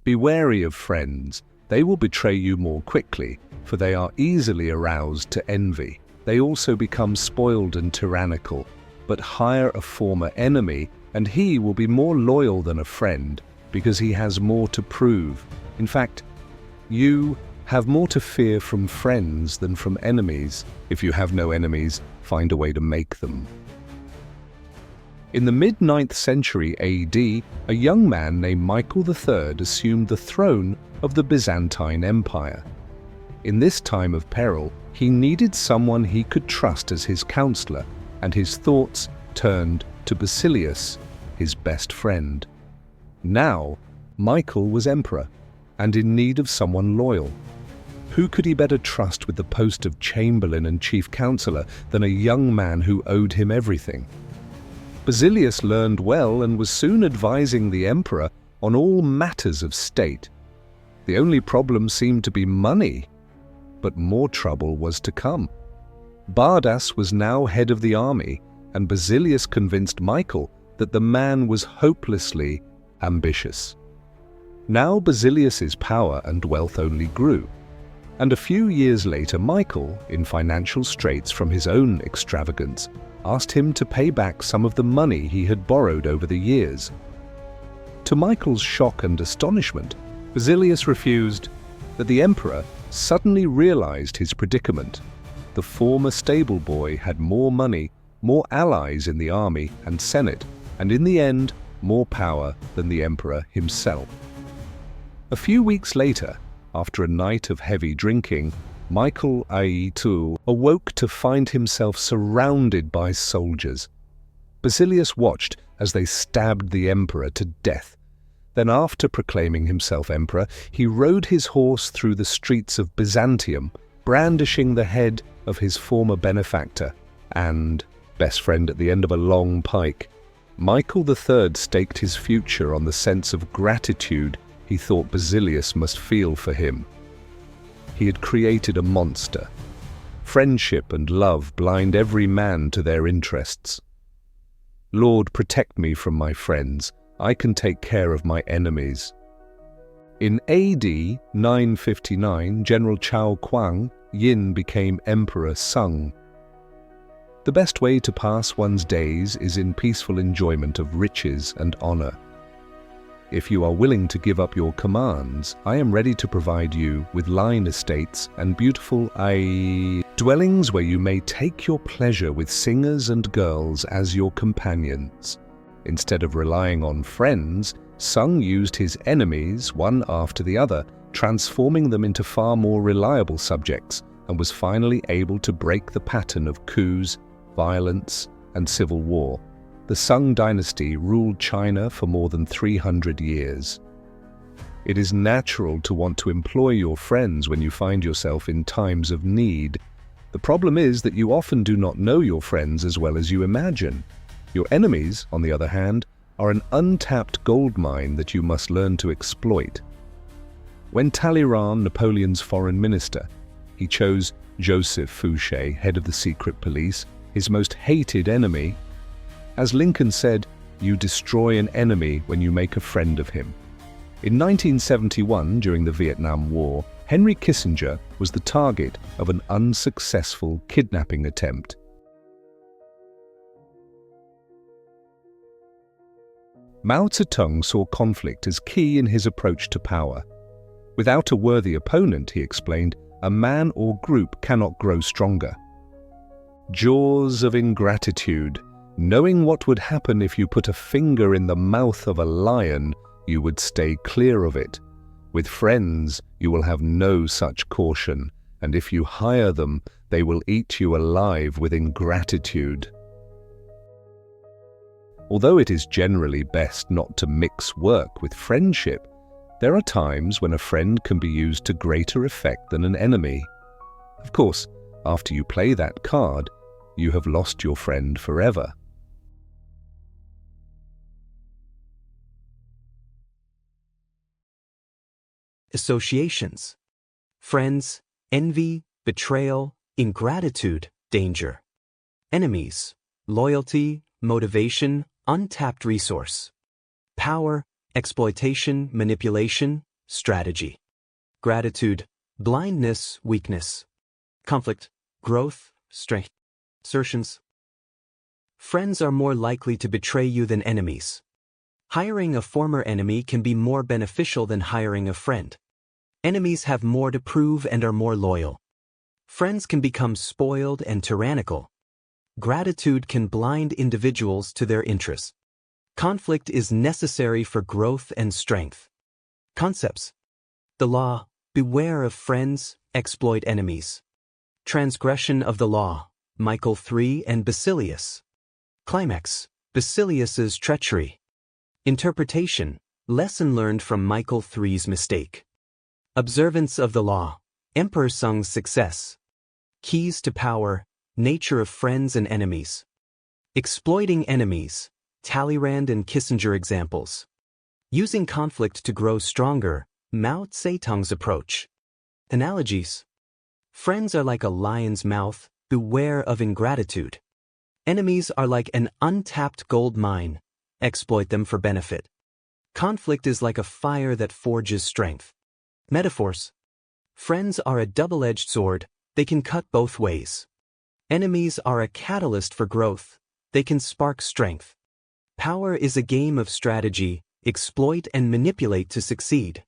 Be wary of friends. They will betray you more quickly, for they are easily aroused to envy. They also become spoiled and tyrannical. But hire a former enemy, and he will be more loyal than a friend, because he has more to prove. In fact, you have more to fear from friends than from enemies. If you have no enemies, find a way to make them. In the mid-9th century AD, a young man named Michael III assumed the throne of the Byzantine Empire. In this time of peril, he needed someone he could trust as his counselor, and his thoughts turned to Basilius, his best friend. Now, Michael was emperor, and in need of someone loyal. Who could he better trust with the post of chamberlain and chief counselor than a young man who owed him everything? Basilius learned well and was soon advising the emperor on all matters of state. The only problem seemed to be money, but more trouble was to come. Bardas was now head of the army, and Basilius convinced Michael that the man was hopelessly ambitious. Now Basilius's power and wealth only grew, and a few years later Michael, in financial straits from his own extravagance, asked him to pay back some of the money he had borrowed over the years. To Michael's shock and astonishment, Basilius refused, but the emperor suddenly realized his predicament. The former stable boy had more money, more allies in the army and senate, and in the end, more power than the emperor himself. A few weeks later, after a night of heavy drinking, Michael II awoke to find himself surrounded by soldiers. Basilius watched as they stabbed the emperor to death. Then, after proclaiming himself emperor, he rode his horse through the streets of Byzantium, brandishing the head of his former benefactor and best friend at the end of a long pike. Michael III staked his future on the sense of gratitude he thought Basilius must feel for him. He had created a monster. Friendship and love blind every man to their interests. Lord, protect me from my friends. I can take care of my enemies. In AD 959, General Chao Kuang Yin became Emperor Sung. The best way to pass one's days is in peaceful enjoyment of riches and honor. If you are willing to give up your commands, I am ready to provide you with line estates and beautiful dwellings where you may take your pleasure with singers and girls as your companions. Instead of relying on friends, Sung used his enemies one after the other, transforming them into far more reliable subjects, and was finally able to break the pattern of coups, violence, and civil war. The Sung dynasty ruled China for more than 300 years. It is natural to want to employ your friends when you find yourself in times of need. The problem is that you often do not know your friends as well as you imagine. Your enemies, on the other hand, are an untapped goldmine that you must learn to exploit. When Talleyrand, Napoleon's foreign minister, he chose Joseph Fouché, head of the secret police, his most hated enemy. As Lincoln said, you destroy an enemy when you make a friend of him. In 1971, during the Vietnam War, Henry Kissinger was the target of an unsuccessful kidnapping attempt. Mao Zedong saw conflict as key in his approach to power. Without a worthy opponent, he explained, a man or group cannot grow stronger. Jaws of ingratitude. Knowing what would happen if you put a finger in the mouth of a lion, you would stay clear of it. With friends, you will have no such caution, and if you hire them, they will eat you alive with ingratitude. Although it is generally best not to mix work with friendship, there are times when a friend can be used to greater effect than an enemy. Of course, after you play that card, you have lost your friend forever. Associations. Friends, envy, betrayal, ingratitude, danger. Enemies, loyalty, motivation, untapped resource. Power, exploitation, manipulation, strategy. Gratitude, blindness, weakness. Conflict, growth, strength. Assertions. Friends are more likely to betray you than enemies. Hiring a former enemy can be more beneficial than hiring a friend. Enemies have more to prove and are more loyal. Friends can become spoiled and tyrannical. Gratitude can blind individuals to their interests. Conflict is necessary for growth and strength. Concepts. The law, beware of friends, exploit enemies. Transgression of the law, Michael III and Basilius. Climax, Basilius's treachery. Interpretation, lesson learned from Michael III's mistake. Observance of the law, Emperor Sung's success. Keys to power, nature of friends and enemies. Exploiting enemies, Talleyrand and Kissinger examples. Using conflict to grow stronger, Mao Zedong's approach. Analogies. Friends are like a lion's mouth, beware of ingratitude. Enemies are like an untapped gold mine, exploit them for benefit. Conflict is like a fire that forges strength. Metaphors. Friends are a double-edged sword, they can cut both ways. Enemies are a catalyst for growth, they can spark strength. Power is a game of strategy, exploit and manipulate to succeed.